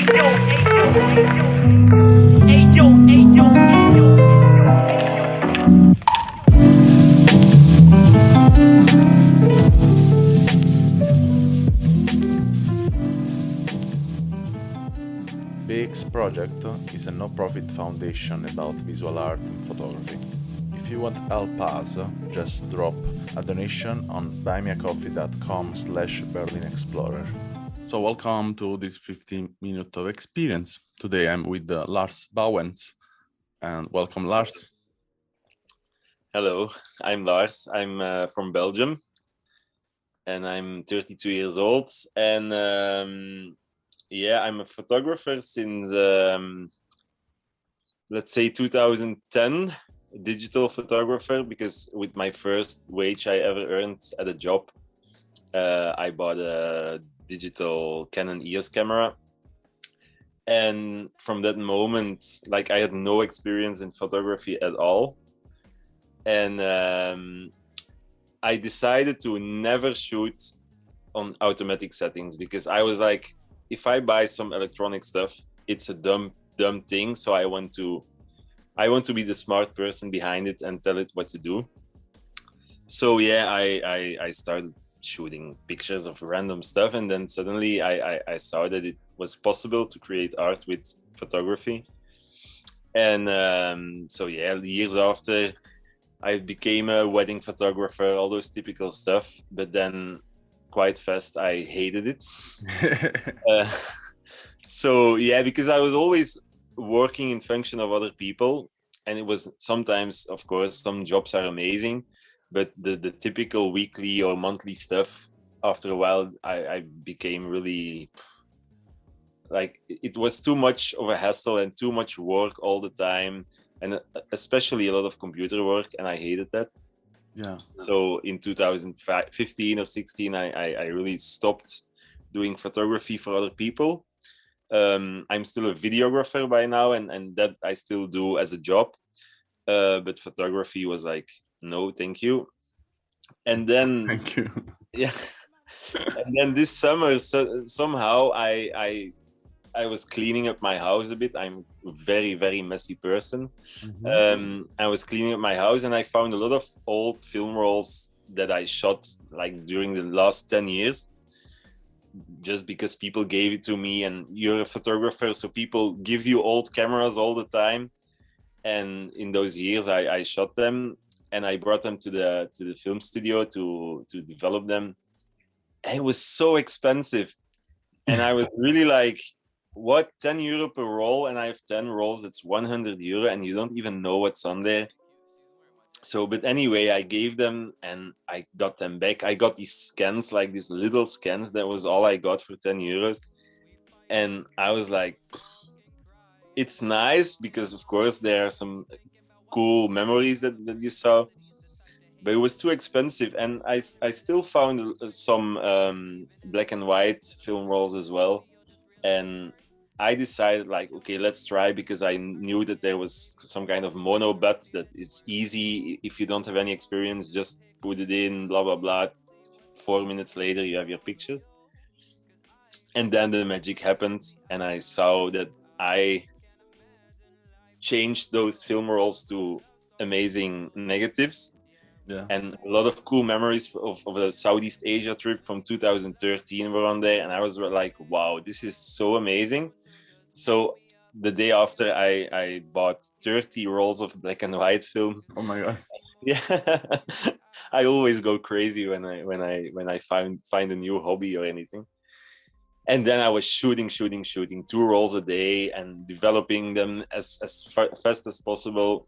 BEEX project is a no-profit foundation about visual art and photography. If you want to help us, just drop a donation on buymeacoffee.com/BerlinExplorer. So welcome to this 15 minute of experience. Today I'm with Lars Bauwens, and welcome Lars. Hello, I'm Lars. I'm from Belgium, and I'm 32 years old. And yeah, I'm a photographer since let's say 2010, digital photographer, because with my first wage I ever earned at a job, I bought a digital Canon EOS camera. And from that moment, like, I had no experience in photography at all. And I decided to never shoot on automatic settings, because I was like, if I buy some electronic stuff, it's a dumb thing. So I want to be the smart person behind it and tell it what to do. So yeah, I started shooting pictures of random stuff, and then suddenly I saw that it was possible to create art with photography. And so yeah, years after, I became a wedding photographer, all those typical stuff. But then quite fast, I hated it. So yeah, because I was always working in function of other people. And it was sometimes, of course, some jobs are amazing, but the typical weekly or monthly stuff, after a while, I became really, like, it was too much of a hassle and too much work all the time. And especially a lot of computer work, and I hated that. Yeah. So in 2015 or 16, I really stopped doing photography for other people. I'm still a videographer by now, and that I still do as a job. But photography was like, no, thank you. And then, Thank you. yeah. And then this summer, somehow I was cleaning up my house a bit. I'm a very, very messy person. Mm-hmm. I was cleaning up my house, and I found a lot of old film rolls that I shot like during the last 10 years, just because people gave it to me. And you're a photographer, so people give you old cameras all the time. And in those years, I shot them, and I brought them to the film studio to develop them. And it was so expensive. And I was really like, what, 10 euro per roll? And I have 10 rolls, that's 100 euro, and you don't even know what's on there. So, but anyway, I gave them and I got them back. I got these scans, like these little scans. That was all I got for 10 euros. And I was like, it's nice because, of course, there are some cool memories that you saw. But it was too expensive. And I still found some black and white film rolls as well. And I decided, like, okay, let's try, because I knew that there was some kind of mono butt that it's easy. If you don't have any experience, just put it in, blah, blah, blah. 4 minutes later, you have your pictures. And then the magic happened, and I saw that I changed those film rolls to amazing negatives. Yeah. And a lot of cool memories of the Southeast Asia trip from 2013 were on there. And I was like, wow, this is so amazing. So the day after, I bought 30 rolls of black and white film. Oh my God. Yeah. I always go crazy when I find a new hobby or anything. And then I was shooting 2 rolls a day and developing them as fast as possible.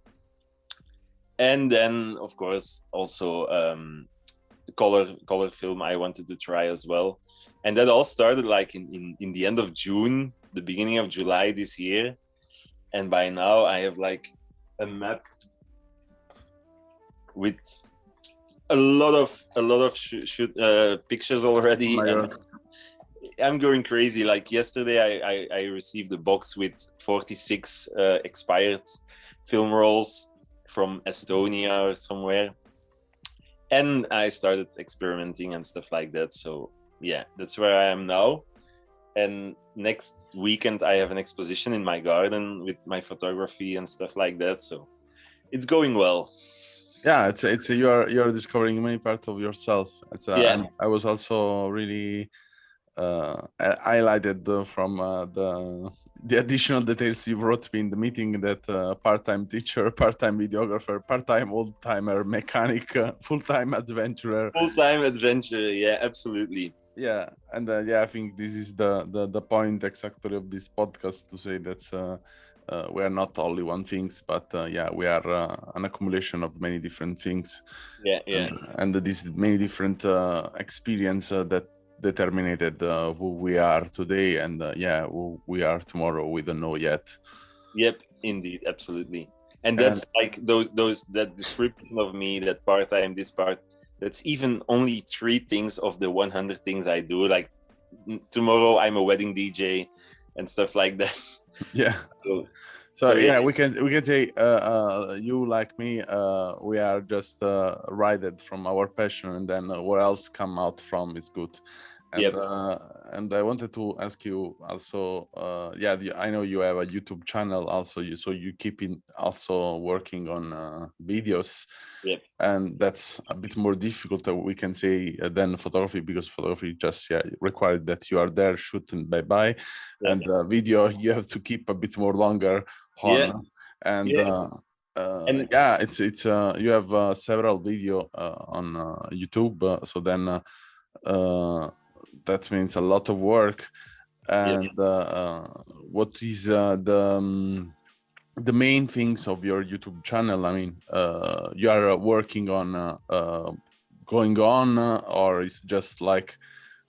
And then, of course, also color film I wanted to try as well. And that all started like in the end of June, the beginning of July this year. And by now I have like a map with a lot of pictures already. Oh my And God. I'm going crazy. Like yesterday, I received a box with 46 expired film rolls from Estonia or somewhere. And I started experimenting and stuff like that. So yeah, that's where I am now. And next weekend I have an exposition in my garden with my photography and stuff like that. So it's going well. Yeah, it's you're discovering many parts of yourself. Yeah. And I was also really highlighted from the additional details you wrote me in the meeting, that part-time teacher, part-time videographer, part-time old-timer mechanic, full-time adventurer. Full-time adventure. Yeah, absolutely. Yeah, and I think this is the point exactly of this podcast, to say that we are not only one things, but we are an accumulation of many different things. Yeah, yeah. And these many different experience that determined who we are today, and who we are tomorrow, we don't know yet. Yep, indeed, absolutely. And that's like that description of me, that part-time, this part, that's even only 3 things of the 100 things I do. Like tomorrow I'm a wedding DJ and stuff like that. Yeah. So we can say you like me, we are just righted from our passion, and then what else come out from is good. And Yep. And I wanted to ask you also, I know you have a YouTube channel also, so you keep in also working on videos. Yep. And that's a bit more difficult, we can say, than photography, because photography just required that you are there shooting, bye. Yep. And video you have to keep a bit more longer on. Yeah. And Yeah. it's you have several video on YouTube, so then that means a lot of work. And what is the main things of your YouTube channel? I mean, you are working on going on, or it's just like,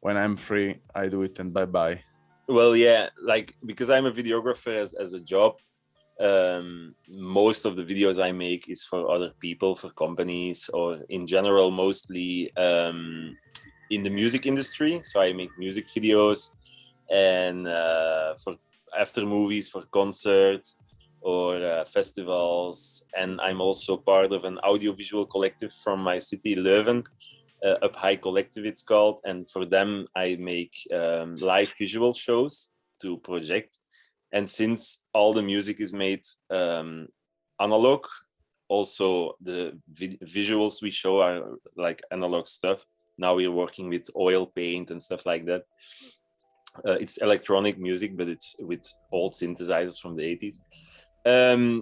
when I'm free, I do it and bye. Well, yeah, like, because I'm a videographer as a job, most of the videos I make is for other people, for companies, or in general, mostly in the music industry. So I make music videos, and for after movies, for concerts, or festivals. And I'm also part of an audiovisual collective from my city, Leuven, Up High Collective it's called. And for them, I make live visual shows to project. And since all the music is made analog, also the visuals we show are like analog stuff. Now we're working with oil paint and stuff like that. It's electronic music, but it's with old synthesizers from the 80s.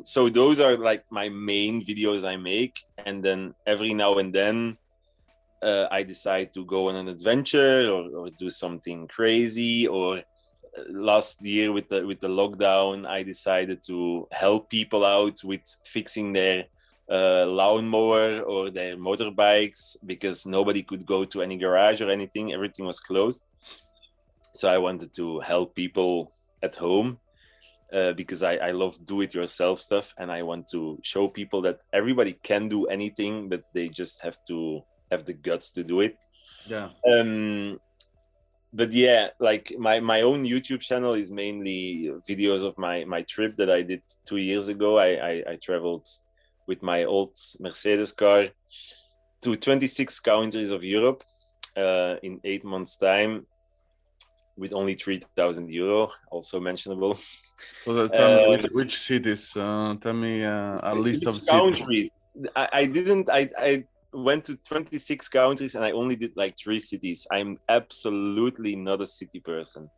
So those are like my main videos I make. And then every now and then I decide to go on an adventure, or do something crazy. Or last year with the lockdown, I decided to help people out with fixing their lawnmower or their motorbikes, because nobody could go to any garage or anything. Everything was closed. So I wanted to help people at home, because I love do-it-yourself stuff, and I want to show people that everybody can do anything, but they just have to have the guts to do it. Yeah. But yeah, like my own YouTube channel is mainly videos of my trip that I did 2 years ago. I traveled with my old Mercedes car to 26 countries of Europe in 8 months' time, with only 3,000 euro, also mentionable. So tell me which cities. Tell me a list of countries. Cities. I went to 26 countries, and I only did like 3 cities. I'm absolutely not a city person.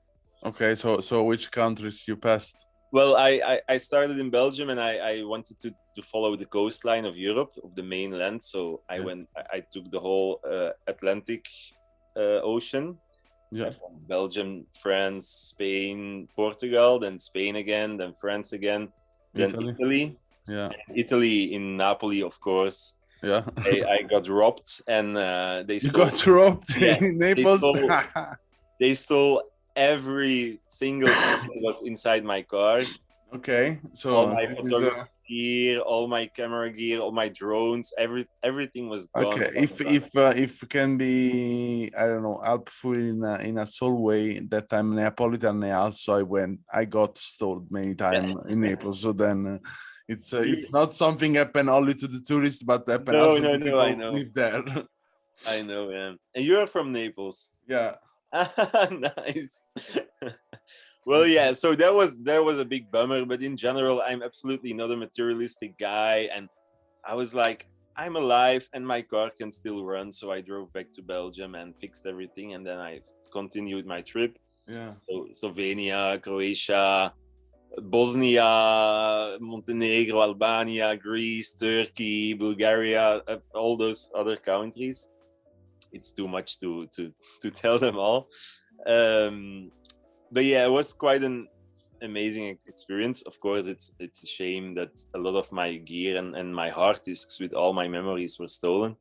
Okay, so which countries you passed? Well, I started in Belgium, and I wanted to follow the coastline of Europe, of the mainland. So I took the whole Atlantic Ocean. Yeah. From Belgium, France, Spain, Portugal, then Spain again, then France again, then Italy. Yeah. Italy, in Napoli, of course. Yeah. I got robbed, and they stole. You got robbed in Naples? They stole every single thing that was inside my car. Okay, so all my photography gear, all my camera gear, all my drones, everything was gone. Okay, if can be, I don't know, helpful in a small way, that I'm Neapolitan, also I got stolen many times in Naples. So then it's not something happen only to the tourists, but happen also to people I know. live there. I know, yeah. And you're from Naples. Yeah. Nice. Well, yeah. So that was a big bummer. But in general, I'm absolutely not a materialistic guy, and I was like, I'm alive and my car can still run. So I drove back to Belgium and fixed everything. And then I continued my trip. Yeah. So Slovenia, Croatia, Bosnia, Montenegro, Albania, Greece, Turkey, Bulgaria, all those other countries. It's too much to tell them all. But yeah, it was quite an amazing experience. Of course, it's a shame that a lot of my gear and my hard disks with all my memories were stolen.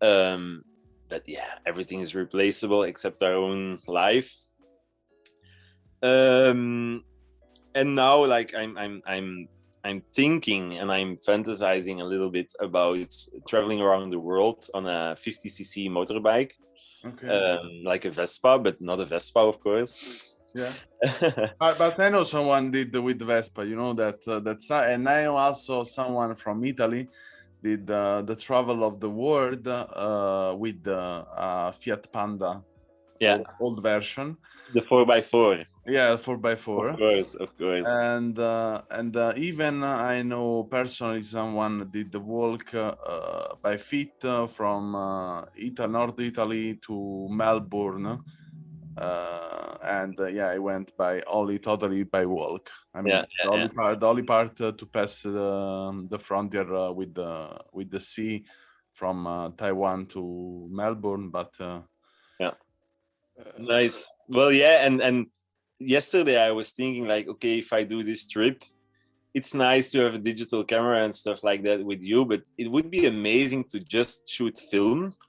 But yeah, everything is replaceable except our own life. And now, like, I'm thinking and I'm fantasizing a little bit about traveling around the world on a 50cc motorbike. Okay. Like a Vespa, but not a Vespa, of course. Yeah. But I know someone did with Vespa, you know, that's and I know also someone from Italy did the travel of the world with the Fiat Panda, Yeah, old version. the 4x4. Yeah, 4x4. Of course. And even I know personally someone did the walk by feet from North Italy to Melbourne. And yeah, I went by totally by walk. I mean, the only part to pass the frontier with the sea from Taiwan to Melbourne, but nice. Well, yeah, and yesterday I was thinking like, okay, if I do this trip, it's nice to have a digital camera and stuff like that with you, but it would be amazing to just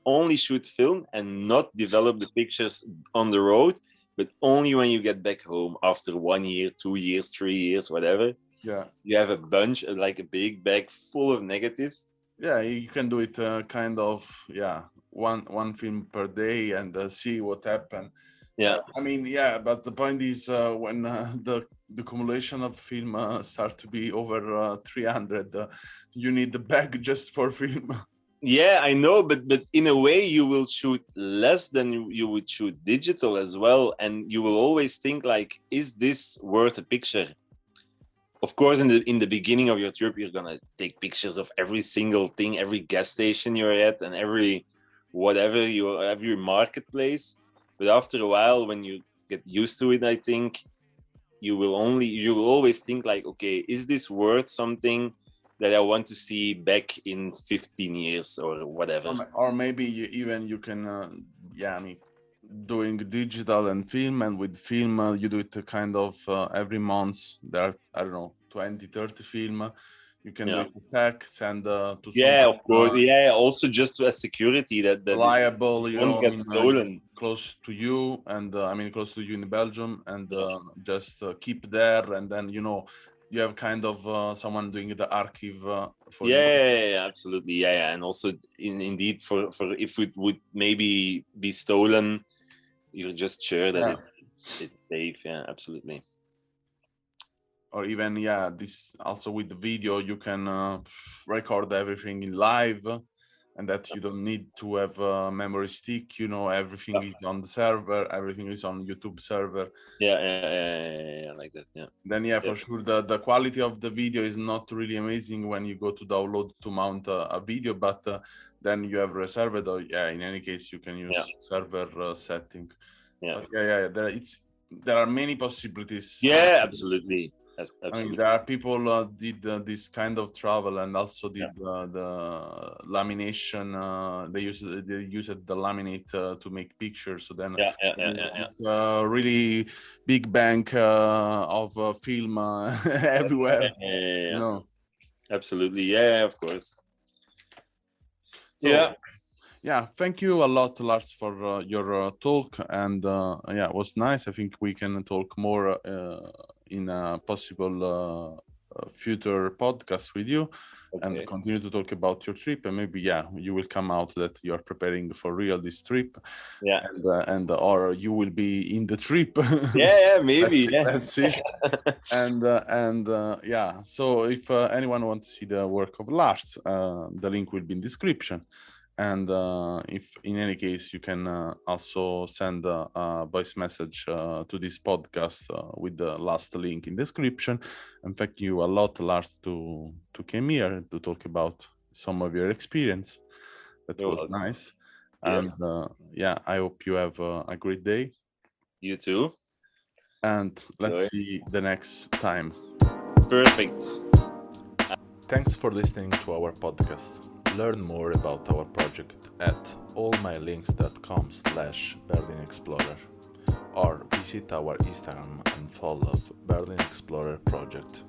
only shoot film and not develop the pictures on the road, but only when you get back home after 1 year, 2 years, 3 years, whatever. Yeah. You have a bunch, like a big bag full of negatives. Yeah, you can do it kind of, one film per day and see what happened. Yeah. I mean, yeah, but the point is when the accumulation of film start to be over 300, you need the bag just for film. Yeah, I know, but in a way you will shoot less than you would shoot digital as well, and you will always think like, is this worth a picture? Of course, in the beginning of your trip, you're gonna take pictures of every single thing, every gas station you're at, and every marketplace. But after a while, when you get used to it, I think you will always think like, okay, is this worth something that I want to see back in 15 years or whatever? Or maybe you can, I mean, doing digital and film, and with film you do it kind of every month. There are, I don't know, 20, 30 film. You can do it pack, send to someone. Of course. Also just as security that reliable, you know, get stolen. Close to you, and I mean close to you in Belgium, and just keep there, and then you have kind of someone doing the archive for you. Yeah, absolutely. Yeah, and also indeed for if it would maybe be stolen, you're just sure that it's safe. Yeah, absolutely. Or even this also with the video, you can record everything in live, and that you don't need to have a memory stick. Everything is on the server, everything is on YouTube server. Yeah, like that. Yeah. Then for sure the quality of the video is not really amazing when you go to download to mount a video, but then you have reserved, or in any case you can use server setting. But there are many possibilities. Yeah, absolutely. I mean, there are people did this kind of travel and also did the lamination. They used the laminate to make pictures. So then it's a really big bank of film everywhere. Absolutely, of course. So, thank you a lot, Lars, for your talk, and it was nice. I think we can talk more in a possible future podcast with you, and continue to talk about your trip, and maybe you will come out that you are preparing for real this trip, and or you will be in the trip. Maybe. Let's see. And so if anyone wants to see the work of Lars, the link will be in description. And if in any case, you can also send a voice message to this podcast with the last link in description. And thank you a lot, Lars, to come here to talk about some of your experience. That You're was welcome. nice. Yeah. And I hope you have a great day. You too. And let's Enjoy. see the next time. Perfect. Thanks for listening to our podcast. Learn more about our project at allmylinks.com/BerlinExplorer or visit our Instagram and follow BerlinExplorer project.